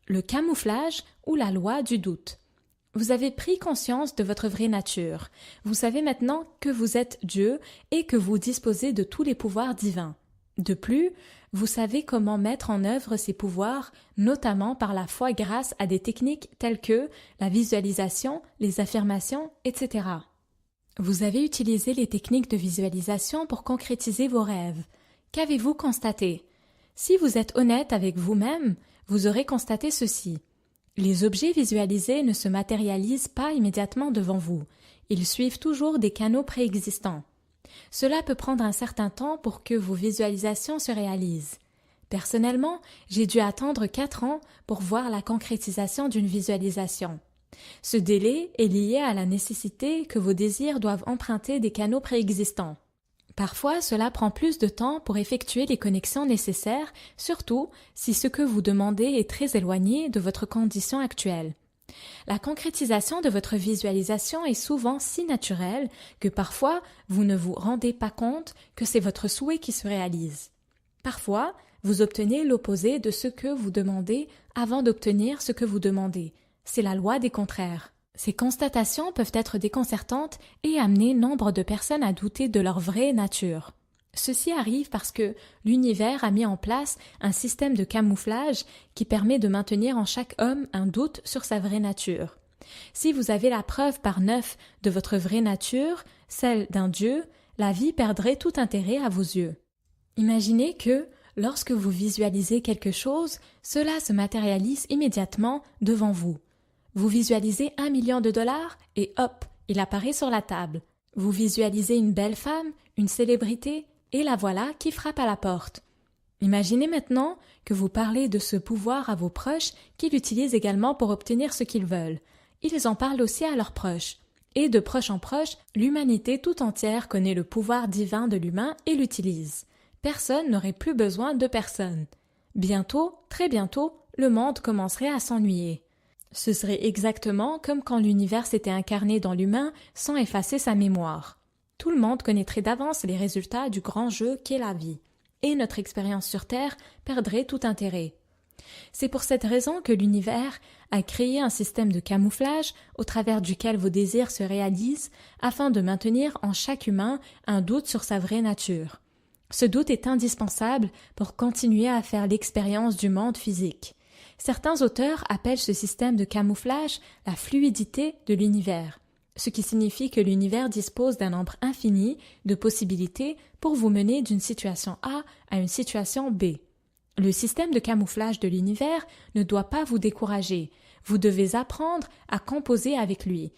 le camouflage ou la loi du doute. Vous avez pris conscience de votre vraie nature. Vous savez maintenant que vous êtes Dieu et que vous disposez de tous les pouvoirs divins. De plus, vous savez comment mettre en œuvre ces pouvoirs, notamment par la foi grâce à des techniques telles que la visualisation, les affirmations, etc. Vous avez utilisé les techniques de visualisation pour concrétiser vos rêves. Qu'avez-vous constaté? Si vous êtes honnête avec vous-même, vous aurez constaté ceci. Les objets visualisés ne se matérialisent pas immédiatement devant vous. Ils suivent toujours des canaux préexistants. Cela peut prendre un certain temps pour que vos visualisations se réalisent. Personnellement, j'ai dû attendre 4 ans pour voir la concrétisation d'une visualisation. Ce délai est lié à la nécessité que vos désirs doivent emprunter des canaux préexistants. Parfois, cela prend plus de temps pour effectuer les connexions nécessaires, surtout si ce que vous demandez est très éloigné de votre condition actuelle. La concrétisation de votre visualisation est souvent si naturelle que parfois vous ne vous rendez pas compte que c'est votre souhait qui se réalise. Parfois, vous obtenez l'opposé de ce que vous demandez avant d'obtenir ce que vous demandez. C'est la loi des contraires. Ces constatations peuvent être déconcertantes et amener nombre de personnes à douter de leur vraie nature. Ceci arrive parce que l'univers a mis en place un système de camouflage qui permet de maintenir en chaque homme un doute sur sa vraie nature. Si vous avez la preuve par 9 de votre vraie nature, celle d'un Dieu, la vie perdrait tout intérêt à vos yeux. Imaginez que, lorsque vous visualisez quelque chose, cela se matérialise immédiatement devant vous. Vous visualisez 1 million de dollars et hop, il apparaît sur la table. Vous visualisez une belle femme, une célébrité, et la voilà qui frappe à la porte. Imaginez maintenant que vous parlez de ce pouvoir à vos proches qui l'utilisent également pour obtenir ce qu'ils veulent. Ils en parlent aussi à leurs proches. Et de proche en proche, l'humanité tout entière connaît le pouvoir divin de l'humain et l'utilise. Personne n'aurait plus besoin de personne. Bientôt, très bientôt, le monde commencerait à s'ennuyer. Ce serait exactement comme quand l'univers s'était incarné dans l'humain sans effacer sa mémoire. Tout le monde connaîtrait d'avance les résultats du grand jeu qu'est la vie, et notre expérience sur Terre perdrait tout intérêt. C'est pour cette raison que l'univers a créé un système de camouflage au travers duquel vos désirs se réalisent afin de maintenir en chaque humain un doute sur sa vraie nature. Ce doute est indispensable pour continuer à faire l'expérience du monde physique. Certains auteurs appellent ce système de camouflage la fluidité de l'univers, ce qui signifie que l'univers dispose d'un nombre infini de possibilités pour vous mener d'une situation A à une situation B. Le système de camouflage de l'univers ne doit pas vous décourager. Vous devez apprendre à composer avec lui.